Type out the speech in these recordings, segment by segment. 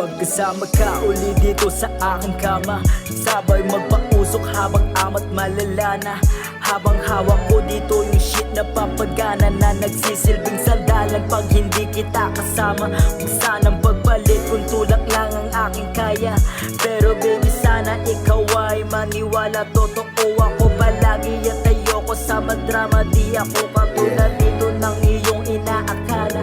Pagkasama ka uli dito sa aking kama, sabay magpausok habang amat malala na. Habang hawak ko dito yung shit na papagana na nagsisilbing sandalan pag hindi kita kasama. Kung sanang pagbalik kung tulak lang ang aking kaya, pero baby sana ikaw ay maniwala. Totoo ako palagi at ayoko sa madrama. Di ako katulad dito ng iyong inaakala.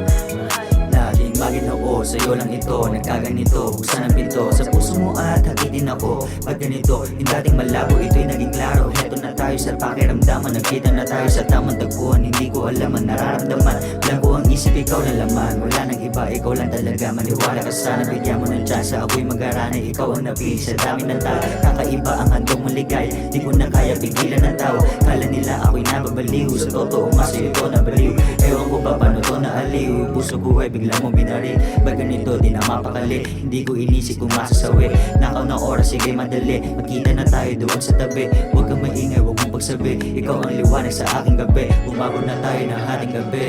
Laging maginoo, sa'yo lang ito, nagkaganito. Buksan ang pinto, sa puso mo at hagitin ako. Pag ganito, yung dating malabo, ito'y naging klaro. Heto na tayo sa pakiramdaman, nagkita na tayo sa tamang tagpuan. Hindi ko alam ang nararamdaman, blanco ang isip, ikaw na laman. Wala nang iba, ikaw lang talaga. Maniwala ka sana, bigyan mo ng chance. Ako'y mag-aranay, ikaw ang napili sa dami ng tao. Kakaiba ang handog mong ligay, di ko na kaya pigilan ng tao. Kala nila ako'y nababaliw, sa totoo nga sa'yo ito nabaliw. Ewan ko ba paano to naaliw, puso ko ay bigla mo binari. Ba't ganito di na mapakali, hindi ko inisip kung masasawi. Nakaw na oras, sige madali, magkita na tayo doon sa tabi. Huwag kang maingay, huwag mong pagsabi, ikaw ang liwanag sa aking gabi. Bumago na tayo ng ating gabi,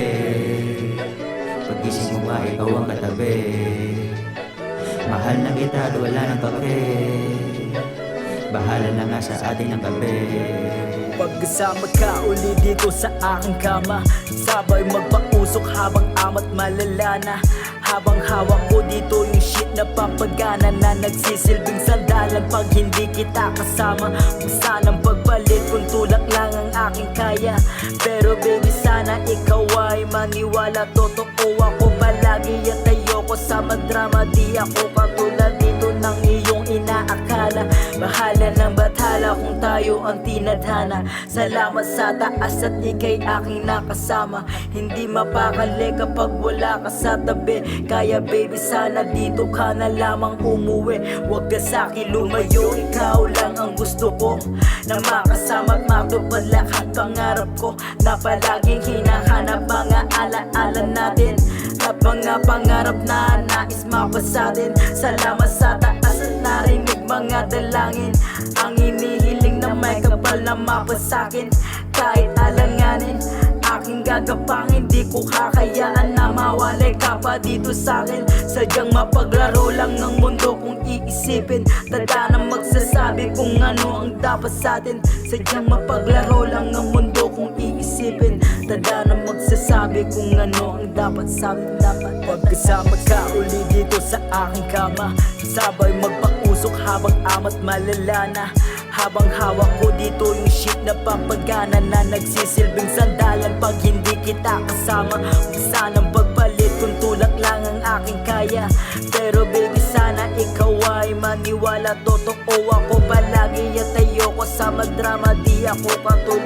pag-isip mo nga ikaw ang katabi. Mahal na kita at wala ng kape, bahala na nga sa atin ang gabi. Pagkasama ka uli dito sa aking kama, sabay magpausok habang amat malala na. Habang hawak ko dito yung shit na papagana na nagsisilbing sandalan pag hindi kita kasama. Kung sanang pagbalik kung tulak lang ang aking kaya, pero baby sana ikaw ay maniwala. Totoo ako palagi at ayoko sa madrama. Di ako katulad dito ng iyong inaakala. Bahala ng bathala kung tayo ang tinadhana. Salamat sa taas at ika'y aking nakasama. Hindi mapakali kapag wala ka sa tabi. Kaya baby sana dito ka na lamang umuwi. Huwag ka sa'kin lumayo, ikaw lang ang gusto ko, na makasama at matupad lahat pangarap ko. Na palaging hinahanap mga alaala natin, at mga pangarap na nais mapasatin. Salamat sa taas at narinig mga dalangin, ang inihiling na may kapal na mapasakin. Kahit alanganin, aking gagapangin, di ko kakayaan na mawalay ka pa dito sa'kin. Sadyang mapaglaro lang ng mundo kung iisipin, tada na magsasabi kung ano ang dapat sa'tin. Sadyang mapaglaro lang ng mundo kung iisipin, tada na magsasabi kung ano ang dapat sa'tin. Pagkasama ka uli dito sa aking kama, sabay magpausok habang amat malala na. Habang hawak ko dito yung shit na papagana na nagsisilbing sandalan pag hindi kita kasama. Kung sanang pagbalik kung tulak lang ang aking kaya, pero baby sana ikaw ay maniwala. Totoo ako palagi at ayoko sa madrama. Di ako katulad